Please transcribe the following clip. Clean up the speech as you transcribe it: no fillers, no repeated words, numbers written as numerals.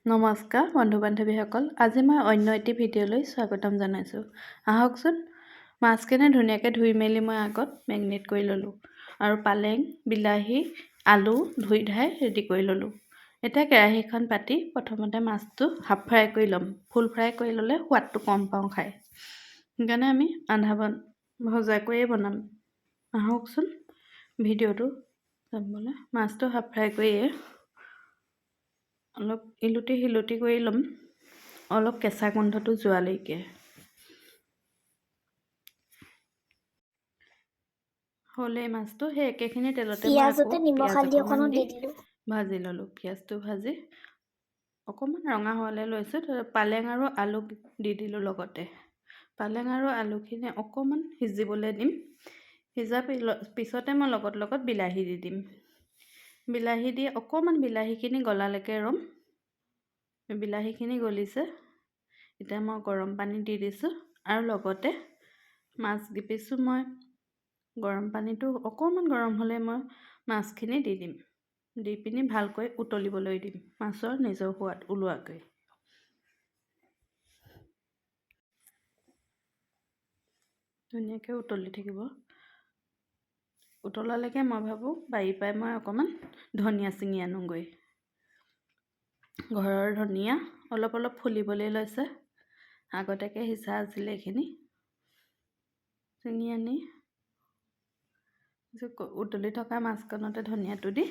নমস্কাৰ বন্ধু-বান্ধৱীসকল, আজি মই অন্য এটি ভিডিঅ'লৈ স্বাগতম জনাইছোঁ। আহকচোন, মাছখিনি ধুনীয়াকৈ ধুই মেলি মই আগত মেৰিনেট কৰি ল'লোঁ আৰু পালেং, বিলাহী, আলু ধুই ধাই ৰেডি কৰি ল'লোঁ। এতিয়া কেৰাহীখন পাতি প্ৰথমতে মাছটো হাফ ফ্ৰাই কৰি ল'ম। ফুল ফ্ৰাই কৰি ল'লে সোৱাদটো কম পাওঁ খাই, সেইকাৰণে আমি আধা ভজাকৈয়ে বনাম। আহকচোন ভিডিঅ'টো চাবলৈ। মাছটো হাফ ফ্ৰাই কৰিয়ে অলপ ইলুটি শিলুটি কৰি ল'ম, অলপ কেঁচা গোন্ধটো যোৱালৈকে। হ'লে মাছটো সেই একেখিনি তেলতে মই আকৌ পিঁয়াজ অকণমান দি ভাজি ল'লোঁ। পিঁয়াজটো ভাজি অকণমান ৰঙা হোৱালৈ লৈছোঁ। পালেং আৰু আলু দি দিলোঁ লগতে। পালেং আৰু আলুখিনি অকণমান সিজিবলৈ দিম। সিজাৰ পিছতে মই লগত বিলাহী দি দিম। বিলাহী দি অকণমান বিলাহীখিনি গলালৈকে ৰ'ম। বিলাহীখিনি গলিছে, এতিয়া মই গৰম পানী দি দিছোঁ আৰু লগতে মাছ গিপিছোঁ। মই গৰম পানীটো অকণমান গৰম হ'লে মই মাছখিনি দি দিম। দি পিনি ভালকৈ উতলিবলৈ দিম, মাছৰ নিজৰ সোৱাদ ওলোৱাকৈ। ধুনীয়াকৈ উতলি থাকিব। উতলালৈকে মই ভাবোঁ বাৰীৰ পৰাই মই অকণমান ধনিয়া ছিঙি আনোগৈ। ঘৰৰ ধনিয়া অলপ ফুলিবলৈ লৈছে, আগতীয়াকৈ সিঁচা আছিলে এইখিনি। ছিঙি আনি উতলি থকা মাছকণতে ধনিয়াটো দি